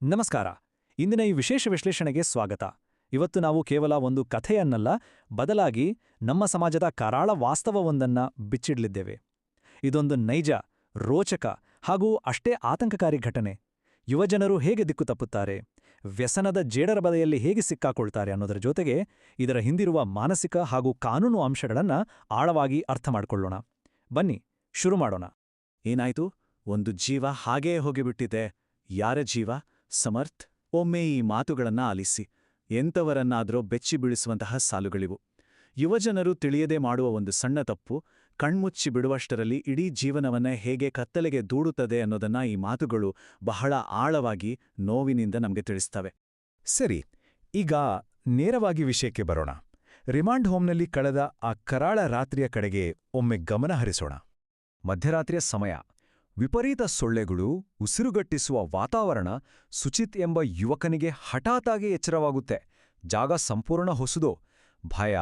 ನಮಸ್ಕಾರ. ಇಂದಿನ ಈ ವಿಶೇಷ ವಿಶ್ಲೇಷಣೆಗೆ ಸ್ವಾಗತ. ಇವತ್ತು ನಾವು ಕೇವಲ ಒಂದು ಕಥೆಯನ್ನಲ್ಲ, ಬದಲಾಗಿ ನಮ್ಮ ಸಮಾಜದ ಕರಾಳ ವಾಸ್ತವವೊಂದನ್ನ ಬಿಚ್ಚಿಡ್ಲಿದ್ದೇವೆ. ಇದೊಂದು ನೈಜ, ರೋಚಕ ಹಾಗೂ ಅಷ್ಟೇ ಆತಂಕಕಾರಿ ಘಟನೆ. ಯುವಜನರು ಹೇಗೆ ದಿಕ್ಕು ತಪ್ಪುತ್ತಾರೆ, ವ್ಯಸನದ ಜೇಡರ ಬಲೆಯಲ್ಲಿ ಹೇಗೆ ಸಿಕ್ಕಾಕೊಳ್ತಾರೆ ಅನ್ನೋದರ ಜೊತೆಗೆ ಇದರ ಹಿಂದಿರುವ ಮಾನಸಿಕ ಹಾಗೂ ಕಾನೂನು ಅಂಶಗಳನ್ನ ಆಳವಾಗಿ ಅರ್ಥ ಮಾಡ್ಕೊಳ್ಳೋಣ. ಬನ್ನಿ, ಶುರು ಮಾಡೋಣ. ಏನಾಯ್ತು? ಒಂದು ಜೀವ ಹಾಗೇ ಹೋಗಿಬಿಟ್ಟಿದೆ. ಯಾರ ಜೀವ? ಸಮರ್ಥ್. ಒಮ್ಮೆ ಈ ಮಾತುಗಳನ್ನ ಆಲಿಸಿ. ಎಂಥವರನ್ನಾದ್ರೂ ಬೆಚ್ಚಿ ಬೀಳಿಸುವಂತಹ ಸಾಲುಗಳಿವು. ಯುವಜನರು ತಿಳಿಯದೆ ಮಾಡುವ ಒಂದು ಸಣ್ಣ ತಪ್ಪು ಕಣ್ಮುಚ್ಚಿ ಬಿಡುವಷ್ಟರಲ್ಲಿ ಇಡೀ ಜೀವನವನ್ನೇ ಹೇಗೆ ಕತ್ತಲೆಗೆ ದೂಡುತ್ತದೆ ಅನ್ನೋದನ್ನ ಈ ಮಾತುಗಳು ಬಹಳ ಆಳವಾಗಿ ನೋವಿನಿಂದ ನಮಗೆ ತಿಳಿಸ್ತವೆ. ಸರಿ, ಈಗ ನೇರವಾಗಿ ವಿಷಯಕ್ಕೆ ಬರೋಣ. ರಿಮಾಂಡ್ ಹೋಮ್ನಲ್ಲಿ ಕಳೆದ ಆ ಕರಾಳ ರಾತ್ರಿಯ ಕಡೆಗೆ ಒಮ್ಮೆ ಗಮನ ಹರಿಸೋಣ. ಮಧ್ಯರಾತ್ರಿಯ ಸಮಯ. ವಿಪರೀತ ಸೊಳ್ಳೆಗಳು, ಉಸಿರುಗಟ್ಟಿಸುವ ವಾತಾವರಣ. ಸುಚಿತ್ ಎಂಬ ಯುವಕನಿಗೆ ಹಠಾತಾಗಿ ಎಚ್ಚರವಾಗುತ್ತೆ. ಜಾಗ ಸಂಪೂರ್ಣ ಹೊಸದು. ಭಯ,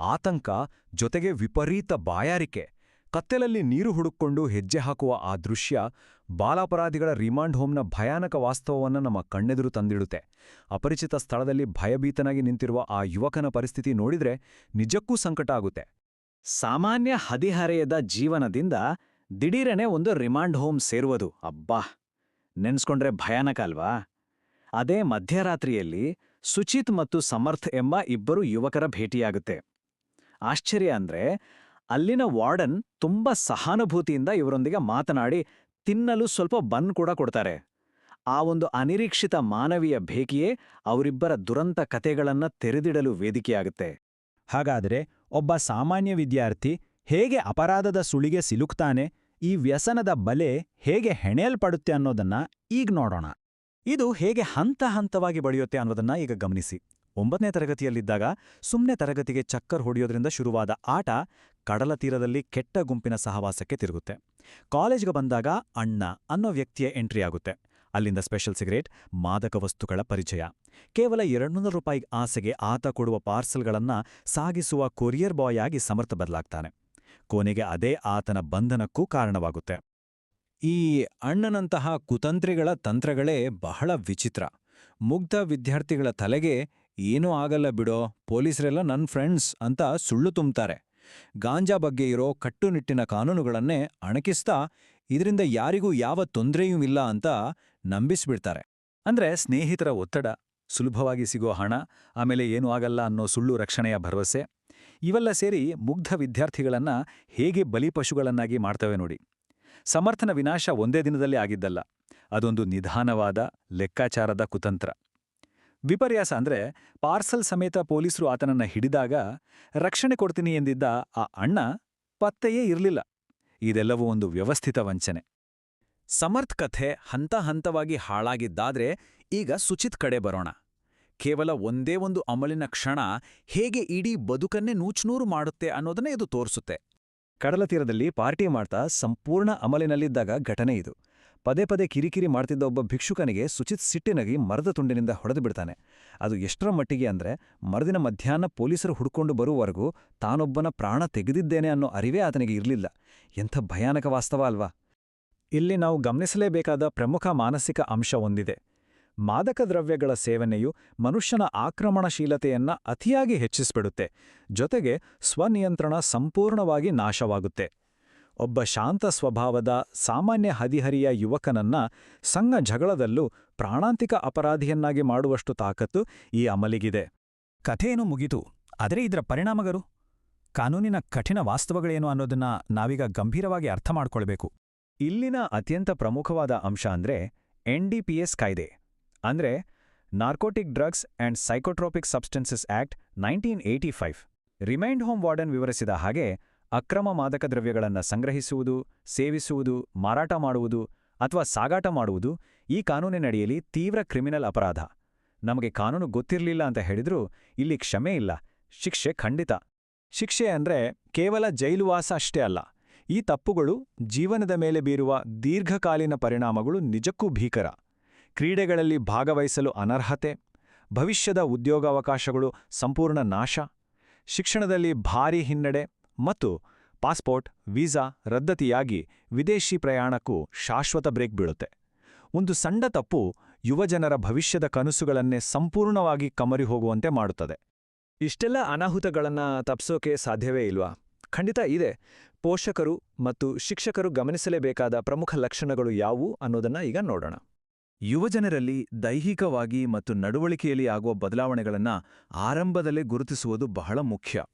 ಆತಂಕ, ಜೊತೆಗೆ ವಿಪರೀತ ಬಾಯಾರಿಕೆ. ಕತ್ತಲಲ್ಲಿ ನೀರು ಹುಡುಕೊಂಡು ಹೆಜ್ಜೆ ಹಾಕುವ ಆ ದೃಶ್ಯ ಬಾಲಾಪರಾಧಿಗಳ ರಿಮಾಂಡ್ ಹೋಮ್ನ ಭಯಾನಕ ವಾಸ್ತವವನ್ನು ನಮ್ಮ ಕಣ್ಣೆದುರು ತಂದಿಡುತ್ತೆ. ಅಪರಿಚಿತ ಸ್ಥಳದಲ್ಲಿ ಭಯಭೀತನಾಗಿ ನಿಂತಿರುವ ಆ ಯುವಕನ ಪರಿಸ್ಥಿತಿ ನೋಡಿದ್ರೆ ನಿಜಕ್ಕೂ ಸಂಕಟ ಆಗುತ್ತೆ. ಸಾಮಾನ್ಯ ಹದಿಹರೆಯದ ಜೀವನದಿಂದ ದಿಢೀರನೆ ಒಂದು ರಿಮಾಂಡ್ ಹೋಮ್ ಸೇರುವುದು, ಅಬ್ಬಾ, ನೆನ್ಸ್ಕೊಂಡ್ರೆ ಭಯಾನಕ ಅಲ್ವಾ? ಅದೇ ಮಧ್ಯರಾತ್ರಿಯಲ್ಲಿ ಸುಚಿತ್ ಮತ್ತು ಸಮರ್ಥ್ ಎಂಬ ಇಬ್ಬರು ಯುವಕರ ಭೇಟಿಯಾಗುತ್ತೆ. ಆಶ್ಚರ್ಯ ಅಂದ್ರೆ, ಅಲ್ಲಿನ ವಾರ್ಡನ್ ತುಂಬಾ ಸಹಾನುಭೂತಿಯಿಂದ ಇವರೊಂದಿಗೆ ಮಾತನಾಡಿ ತಿನ್ನಲು ಸ್ವಲ್ಪ ಬನ್ ಕೂಡ ಕೊಡ್ತಾರೆ. ಆ ಒಂದು ಅನಿರೀಕ್ಷಿತ ಮಾನವೀಯ ಭೇಟಿಯೇ ಅವರಿಬ್ಬರ ದುರಂತ ಕತೆಗಳನ್ನ ತೆರೆದಿಡಲು ವೇದಿಕೆಯಾಗುತ್ತೆ. ಹಾಗಾದರೆ ಒಬ್ಬ ಸಾಮಾನ್ಯ ವಿದ್ಯಾರ್ಥಿ ಹೇಗೆ ಅಪರಾಧದ ಸುಳಿಗೆ ಸಿಲುಕ್ತಾನೆ, ಈ ವ್ಯಸನದ ಬಲೆ ಹೇಗೆ ಹೆಣೆಯಲ್ಪಡುತ್ತೆ ಅನ್ನೋದನ್ನ ಈಗ ನೋಡೋಣ. ಇದು ಹೇಗೆ ಹಂತ ಹಂತವಾಗಿ ಬೆಳೆಯುತ್ತೆ ಅನ್ನೋದನ್ನ ಈಗ ಗಮನಿಸಿ. 9ನೇ ತರಗತಿಯಲ್ಲಿದ್ದಾಗ ಸುಮ್ಮನೆ ತರಗತಿಗೆ ಚಕ್ಕರ್ ಹೊಡೆಯೋದ್ರಿಂದ ಶುರುವಾದ ಆಟ ಕಡಲ ತೀರದಲ್ಲಿ ಕೆಟ್ಟ ಗುಂಪಿನ ಸಹವಾಸಕ್ಕೆ ತಿರುಗುತ್ತೆ. ಕಾಲೇಜ್ಗೆ ಬಂದಾಗ ಅಣ್ಣ ಅನ್ನೋ ವ್ಯಕ್ತಿಯ ಎಂಟ್ರಿ ಆಗುತ್ತೆ. ಅಲ್ಲಿಂದ ಸ್ಪೆಷಲ್ ಸಿಗರೇಟ್, ಮಾದಕ ವಸ್ತುಗಳ ಪರಿಚಯ. ಕೇವಲ 200 ರೂಪಾಯಿ ಆಸೆಗೆ ಆತ ಕೊಡುವ ಪಾರ್ಸಲ್ಗಳನ್ನ ಸಾಗಿಸುವ ಕೊರಿಯರ್ ಬಾಯ್ ಆಗಿ ಸಮರ್ಥ ಬದಲಾಗ್ತಾನೆ. ಕೊನೆಗೆ ಅದೇ ಆತನ ಬಂಧನಕ್ಕೂ ಕಾರಣವಾಗುತ್ತೆ. ಈ ಅಣ್ಣನಂತಹ ಕುತಂತ್ರಿಗಳ ತಂತ್ರಗಳೇ ಬಹಳ ವಿಚಿತ್ರ. ಮುಗ್ಧ ವಿದ್ಯಾರ್ಥಿಗಳ ತಲೆಗೆ ಏನೂ ಆಗಲ್ಲ ಬಿಡೋ, ಪೊಲೀಸರೆಲ್ಲ ನನ್ನ ಫ್ರೆಂಡ್ಸ್ ಅಂತ ಸುಳ್ಳು ತುಂಬ್ತಾರೆ. ಗಾಂಜಾ ಬಗ್ಗೆ ಇರೋ ಕಟ್ಟುನಿಟ್ಟಿನ ಕಾನೂನುಗಳನ್ನೇ ಅಣಕಿಸ್ತಾ ಇದರಿಂದ ಯಾರಿಗೂ ಯಾವ ತೊಂದರೆಯೂ ಇಲ್ಲ ಅಂತ ನಂಬಿಸ್ಬಿಡ್ತಾರೆ. ಅಂದ್ರೆ ಸ್ನೇಹಿತರ ಒತ್ತಡ, ಸುಲಭವಾಗಿ ಸಿಗೋ ಹಣ, ಆಮೇಲೆ ಏನೂ ಆಗಲ್ಲ ಅನ್ನೋ ಸುಳ್ಳು ರಕ್ಷಣೆಯ ಭರವಸೆ, ಇವೆಲ್ಲ ಸೇರಿ ಮುಗ್ಧ ವಿದ್ಯಾರ್ಥಿಗಳನ್ನ ಹೇಗೆ ಬಲಿಪಶುಗಳನ್ನಾಗಿ ಮಾಡ್ತವೆ ನೋಡಿ. ಸಮರ್ಥನ ವಿನಾಶ ಒಂದೇ ದಿನದಲ್ಲಿ ಆಗಿದ್ದಲ್ಲ. ಅದೊಂದು ನಿಧಾನವಾದ, ಲೆಕ್ಕಾಚಾರದ ಕುತಂತ್ರ. ವಿಪರ್ಯಾಸ ಅಂದ್ರೆ, ಪಾರ್ಸಲ್ ಸಮೇತ ಪೊಲೀಸರು ಆತನನ್ನ ಹಿಡಿದಾಗ ರಕ್ಷಣೆ ಕೊಡ್ತೀನಿ ಎಂದಿದ್ದ ಆ ಅಣ್ಣ ಪತ್ತೆಯೇ ಇರಲಿಲ್ಲ. ಇದೆಲ್ಲವೂ ಒಂದು ವ್ಯವಸ್ಥಿತ ವಂಚನೆ. ಸಮರ್ಥ್ ಕಥೆ ಹಂತ ಹಂತವಾಗಿ ಹಾಳಾಗಿದ್ದಾದ್ರೆ, ಈಗ ಸುಚಿತ್ ಕಡೆ ಬರೋಣ. ಕೇವಲ ಒಂದೇ ಒಂದು ಅಮಲಿನ ಕ್ಷಣ ಹೇಗೆ ಇಡೀ ಬದುಕನ್ನೇ ನೂಚ್ನೂರು ಮಾಡುತ್ತೆ ಅನ್ನೋದನ್ನೇ ಇದು ತೋರಿಸುತ್ತೆ. ಕಡಲ ತೀರದಲ್ಲಿ ಪಾರ್ಟಿ ಮಾಡ್ತಾ ಸಂಪೂರ್ಣ ಅಮಲಿನಲ್ಲಿದ್ದಾಗ ಘಟನೆ ಇದು. ಪದೇ ಪದೇ ಕಿರಿಕಿರಿ ಮಾಡ್ತಿದ್ದ ಒಬ್ಬ ಭಿಕ್ಷುಕನಿಗೆ ಸುಚಿತ್ ಸಿಟ್ಟಿನಾಗಿ ಮರದ ತುಂಡಿನಿಂದ ಹೊಡೆದು ಬಿಡ್ತಾನೆ. ಅದು ಎಷ್ಟರ ಮಟ್ಟಿಗೆ ಅಂದ್ರೆ, ಮರುದಿನ ಮಧ್ಯಾಹ್ನ ಪೊಲೀಸರು ಹುಡ್ಕೊಂಡು ಬರುವವರೆಗೂ ತಾನೊಬ್ಬನ ಪ್ರಾಣ ತೆಗೆದಿದ್ದೇನೆ ಅನ್ನೋ ಅರಿವೇ ಆತನಿಗೆ ಇರಲಿಲ್ಲ. ಎಂಥ ಭಯಾನಕ ವಾಸ್ತವ ಅಲ್ವಾ? ಇಲ್ಲಿ ನಾವು ಗಮನಿಸಲೇಬೇಕಾದ ಪ್ರಮುಖ ಮಾನಸಿಕ ಅಂಶ ಒಂದಿದೆ. ಮಾದಕ ದ್ರವ್ಯಗಳ ಸೇವನೆಯು ಮನುಷ್ಯನ ಆಕ್ರಮಣಶೀಲತೆಯನ್ನ ಅತಿಯಾಗಿ ಹೆಚ್ಚಿಸ್ಬಿಡುತ್ತೆ. ಜೊತೆಗೆ ಸ್ವನಿಯಂತ್ರಣ ಸಂಪೂರ್ಣವಾಗಿ ನಾಶವಾಗುತ್ತೆ. ಒಬ್ಬ ಶಾಂತ ಸ್ವಭಾವದ ಸಾಮಾನ್ಯ ಹದಿಹರಿಯ ಯುವಕನನ್ನ ಸಣ್ಣ ಜಗಳದಲ್ಲೂ ಪ್ರಾಣಾಂತಿಕ ಅಪರಾಧಿಯನ್ನಾಗಿ ಮಾಡುವಷ್ಟು ತಾಕತ್ತು ಈ ಅಮಲಿಗಿದೆ. ಕಥೆಯೇನು ಮುಗಿತು, ಆದರೆ ಇದರ ಪರಿಣಾಮಗಳು, ಕಾನೂನಿನ ಕಠಿಣ ವಾಸ್ತವಗಳೇನು ಅನ್ನೋದನ್ನ ನಾವೀಗ ಗಂಭೀರವಾಗಿ ಅರ್ಥ ಮಾಡ್ಕೊಳ್ಬೇಕು. ಇಲ್ಲಿನ ಅತ್ಯಂತ ಪ್ರಮುಖವಾದ ಅಂಶ ಅಂದ್ರೆ NDPS ಕಾಯ್ದೆ, ಅಂದ್ರೆ narcotic drugs and psychotropic substances act 1985. Remind home warden ವಿವರಿಸಿದ ಹಾಗೆ, ಅಕ್ರಮ ಮಾದಕ ದ್ರವ್ಯಗಳನ್ನು ಸಂಗ್ರಹಿಸುವುದು, ಸೇವಿಸುವುದು, ಮಾರಾಟ ಮಾಡುವುದು ಅಥವಾ ಸಾಗಾಟ ಮಾಡುವುದು ಈ ಕಾನೂನಿನಡಿಯಲ್ಲಿ ತೀವ್ರ ಕ್ರಿಮಿನಲ್ ಅಪರಾಧ. ನಮಗೆ ಕಾನೂನು ಗೊತ್ತಿರಲಿಲ್ಲ ಅಂತ ಹೇಳಿದ್ರೂ ಇಲ್ಲಿ ಕ್ಷಮೆ ಇಲ್ಲ, ಶಿಕ್ಷೆ ಖಂಡಿತ. ಶಿಕ್ಷೆ ಅಂದ್ರೆ ಕೇವಲ ಜೈಲುವಾಸ ಅಷ್ಟೇ ಅಲ್ಲ. ಈ ತಪ್ಪುಗಳು ಜೀವನದ ಮೇಲೆ ಬೀರುವ ದೀರ್ಘಕಾಲೀನ ಪರಿಣಾಮಗಳು ನಿಜಕ್ಕೂ ಭೀಕರ. ಕ್ರೀಡೆಗಳಲ್ಲಿ ಭಾಗವಹಿಸಲು ಅನರ್ಹತೆ, ಭವಿಷ್ಯದ ಉದ್ಯೋಗಾವಕಾಶಗಳು ಸಂಪೂರ್ಣ ನಾಶ, ಶಿಕ್ಷಣದಲ್ಲಿ ಭಾರೀ ಹಿನ್ನಡೆ ಮತ್ತು ಪಾಸ್ಪೋರ್ಟ್, ವೀಸಾ ರದ್ದತಿಯಾಗಿ ವಿದೇಶಿ ಪ್ರಯಾಣಕ್ಕೂ ಶಾಶ್ವತ ಬ್ರೇಕ್ ಬೀಳುತ್ತೆ. ಒಂದು ಸಣ್ಣ ತಪ್ಪು ಯುವಜನರ ಭವಿಷ್ಯದ ಕನಸುಗಳನ್ನೇ ಸಂಪೂರ್ಣವಾಗಿ ಕಮರಿ ಹೋಗುವಂತೆ ಮಾಡುತ್ತದೆ. ಇಷ್ಟೆಲ್ಲ ಅನಾಹುತಗಳನ್ನ ತಪ್ಸೋಕೆ ಸಾಧ್ಯವೇ ಇಲ್ವಾ? ಖಂಡಿತ ಇದೆ. ಪೋಷಕರು ಮತ್ತು ಶಿಕ್ಷಕರು ಗಮನಿಸಲೇಬೇಕಾದ ಪ್ರಮುಖ ಲಕ್ಷಣಗಳು ಯಾವುವು ಅನ್ನೋದನ್ನ ಈಗ ನೋಡೋಣ. ಯುವಜನರಲ್ಲಿ ದೈಹಿಕವಾಗಿ ಮತ್ತು ನಡವಳಿಕೆಯಲ್ಲಿ ಆಗುವ ಬದಲಾವಣೆಗಳನ್ನು ಆರಂಭದಲ್ಲೇ ಗುರುತಿಸುವುದು ಬಹಳ ಮುಖ್ಯ.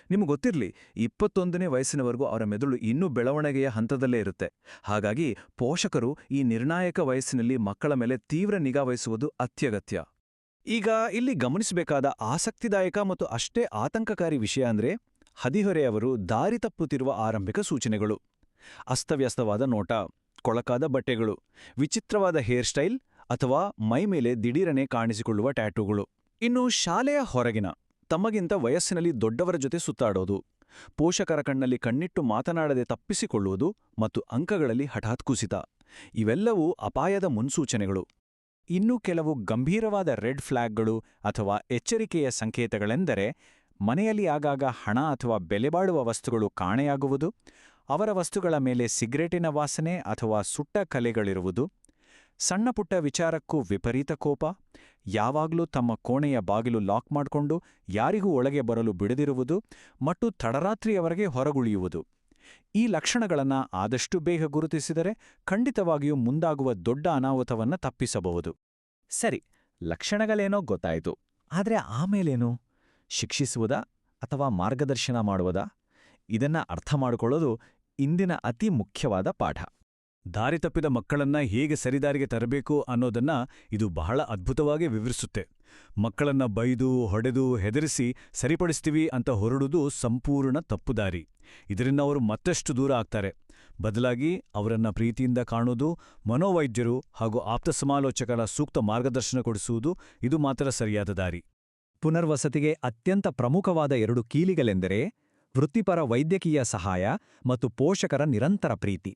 ನಿಮಗೆ ಗೊತ್ತಿರಲಿ, 21ನೇ ವಯಸ್ಸಿನವರೆಗೂ ಅವರ ಮೆದುಳು ಇನ್ನೂ ಬೆಳವಣಿಗೆಯ ಹಂತದಲ್ಲೇ ಇರುತ್ತೆ. ಹಾಗಾಗಿ ಪೋಷಕರು ಈ ನಿರ್ಣಾಯಕ ವಯಸ್ಸಿನಲ್ಲಿ ಮಕ್ಕಳ ಮೇಲೆ ತೀವ್ರ ನಿಗಾ ವಹಿಸುವುದು ಅತ್ಯಗತ್ಯ. ಈಗ ಇಲ್ಲಿ ಗಮನಿಸಬೇಕಾದ ಆಸಕ್ತಿದಾಯಕ ಮತ್ತು ಅಷ್ಟೇ ಆತಂಕಕಾರಿ ವಿಷಯ ಅಂದ್ರೆ ಹದಿಹರೆಯವರು ದಾರಿ ತಪ್ಪುತ್ತಿರುವ ಆರಂಭಿಕ ಸೂಚನೆಗಳು. ಅಸ್ತವ್ಯಸ್ತವಾದ ನೋಟ, ಕೊಳಕಾದ ಬಟ್ಟೆಗಳು, ವಿಚಿತ್ರವಾದ ಹೇರ್ ಸ್ಟೈಲ್ ಅಥವಾ ಮೈಮೇಲೆ ದಿಢೀರನೆ ಕಾಣಿಸಿಕೊಳ್ಳುವ ಟ್ಯಾಟೂಗಳು. ಇನ್ನು ಶಾಲೆಯ ಹೊರಗಿನ ತಮಗಿಂತ ವಯಸ್ಸಿನಲ್ಲಿ ದೊಡ್ಡವರ ಜೊತೆ ಸುತ್ತಾಡೋದು, ಪೋಷಕರ ಕಣ್ಣಲ್ಲಿ ಕಣ್ಣಿಟ್ಟು ಮಾತನಾಡದೆ ತಪ್ಪಿಸಿಕೊಳ್ಳುವುದು ಮತ್ತು ಅಂಕಗಳಲ್ಲಿ ಹಠಾತ್ ಕುಸಿತ, ಇವೆಲ್ಲವೂ ಅಪಾಯದ ಮುನ್ಸೂಚನೆಗಳು. ಇನ್ನೂ ಕೆಲವು ಗಂಭೀರವಾದ ರೆಡ್ ಫ್ಲ್ಯಾಗ್ಗಳು ಅಥವಾ ಎಚ್ಚರಿಕೆಯ ಸಂಕೇತಗಳೆಂದರೆ ಮನೆಯಲ್ಲಿ ಆಗಾಗ ಹಣ ಅಥವಾ ಬೆಲೆಬಾಳುವ ವಸ್ತುಗಳು ಕಾಣೆಯಾಗುವುದು, ಅವರ ವಸ್ತುಗಳ ಮೇಲೆ ಸಿಗರೇಟಿನ ವಾಸನೆ ಅಥವಾ ಸುಟ್ಟ ಕಲೆಗಳಿರುವುದು, ಸಣ್ಣಪುಟ್ಟ ವಿಚಾರಕ್ಕೂ ವಿಪರೀತ ಕೋಪ, ಯಾವಾಗಲೂ ತಮ್ಮ ಕೋಣೆಯ ಬಾಗಿಲು ಲಾಕ್ ಮಾಡಿಕೊಂಡು ಯಾರಿಗೂ ಒಳಗೆ ಬರಲು ಬಿಡದಿರುವುದು ಮತ್ತು ತಡರಾತ್ರಿಯವರೆಗೆ ಹೊರಗುಳಿಯುವುದು. ಈ ಲಕ್ಷಣಗಳನ್ನು ಆದಷ್ಟು ಬೇಗ ಗುರುತಿಸಿದರೆ ಖಂಡಿತವಾಗಿಯೂ ಮುಂದಾಗುವ ದೊಡ್ಡ ಅನಾಹುತವನ್ನು ತಪ್ಪಿಸಬಹುದು. ಸರಿ, ಲಕ್ಷಣಗಳೇನೋ ಗೊತ್ತಾಯಿತು. ಆದ್ರೆ ಆಮೇಲೇನು? ಶಿಕ್ಷಿಸುವುದಾ ಅಥವಾ ಮಾರ್ಗದರ್ಶನ ಮಾಡುವುದಾ? ಇದನ್ನ ಅರ್ಥ ಮಾಡಿಕೊಳ್ಳೋದು ಇಂದಿನ ಅತಿ ಮುಖ್ಯವಾದ ಪಾಠ. ದಾರಿ ತಪ್ಪಿದ ಮಕ್ಕಳನ್ನ ಹೇಗೆ ಸರಿದಾರಿಗೆ ತರಬೇಕು ಅನ್ನೋದನ್ನ ಇದು ಬಹಳ ಅದ್ಭುತವಾಗಿ ವಿವರಿಸುತ್ತೆ. ಮಕ್ಕಳನ್ನ ಬೈದು, ಹೊಡೆದು, ಹೆದರಿಸಿ ಸರಿಪಡಿಸ್ತೀವಿ ಅಂತ ಹೊರಡುವುದು ಸಂಪೂರ್ಣ ತಪ್ಪುದಾರಿ. ಇದರಿಂದ ಅವರು ಮತ್ತಷ್ಟು ದೂರ ಆಗ್ತಾರೆ. ಬದಲಾಗಿ ಅವರನ್ನ ಪ್ರೀತಿಯಿಂದ ಕಾಣುವುದು, ಮನೋವೈದ್ಯರು ಹಾಗೂ ಆಪ್ತ ಸಮಾಲೋಚಕರ ಸೂಕ್ತ ಮಾರ್ಗದರ್ಶನ ಕೊಡಿಸುವುದು ಇದು ಮಾತ್ರ ಸರಿಯಾದ ದಾರಿ. ಪುನರ್ವಸತಿಗೆ ಅತ್ಯಂತ ಪ್ರಮುಖವಾದ 2 ಕೀಲಿಗಳೆಂದರೆ ವೃತ್ತಿಪರ ವೈದ್ಯಕೀಯ ಸಹಾಯ ಮತ್ತು ಪೋಷಕರ ನಿರಂತರ ಪ್ರೀತಿ.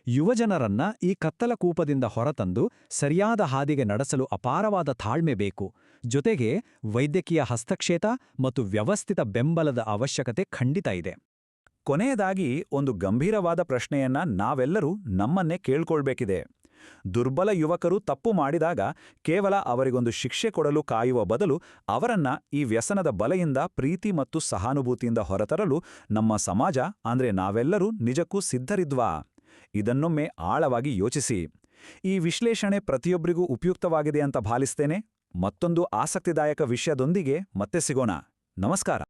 ಯುವಜನರನ್ನ ಈ ಕತ್ತಲ ಕೂಪದಿಂದ ಹೊರತಂದು ಸರಿಯಾದ ಹಾದಿಗೆ ನಡೆಸಲು ಅಪಾರವಾದ ತಾಳ್ಮೆ ಬೇಕು. ಜೊತೆಗೆ ವೈದ್ಯಕೀಯ ಹಸ್ತಕ್ಷೇಪ ಮತ್ತು ವ್ಯವಸ್ಥಿತ ಬೆಂಬಲದ ಅವಶ್ಯಕತೆ ಖಂಡಿತ ಇದೆ. ಕೊನೆಯದಾಗಿ ಒಂದು ಗಂಭೀರವಾದ ಪ್ರಶ್ನೆಯನ್ನ ನಾವೆಲ್ಲರೂ ನಮ್ಮನ್ನೇ ಕೇಳ್ಕೊಳ್ಬೇಕಿದೆ. ದುರ್ಬಲ ಯುವಕರು ತಪ್ಪು ಮಾಡಿದಾಗ ಕೇವಲ ಅವರಿಗೊಂದು ಶಿಕ್ಷೆ ಕೊಡಲು ಕಾಯುವ ಬದಲು ಅವರನ್ನ ಈ ವ್ಯಸನದ ಬಲೆಯಿಂದ ಪ್ರೀತಿ ಮತ್ತು ಸಹಾನುಭೂತಿಯಿಂದ ಹೊರತರಲು ನಮ್ಮ ಸಮಾಜ ಅಂದ್ರೆ ನಾವೆಲ್ಲರೂ ನಿಜಕ್ಕೂ ಸಿದ್ಧರಿದ್ವಾ? ಇದನ್ನೊಮ್ಮೆ ಆಳವಾಗಿ ಯೋಚಿಸಿ. ಈ ವಿಶ್ಲೇಷಣೆ ಪ್ರತಿಯೊಬ್ಬರಿಗೂ ಉಪಯುಕ್ತವಾಗಿದೆ ಅಂತ ಭಾವಿಸ್ತೇನೆ. ಮತ್ತೊಂದು ಆಸಕ್ತಿದಾಯಕ ವಿಷಯದೊಂದಿಗೆ ಮತ್ತೆ ಸಿಗೋಣ. ನಮಸ್ಕಾರ.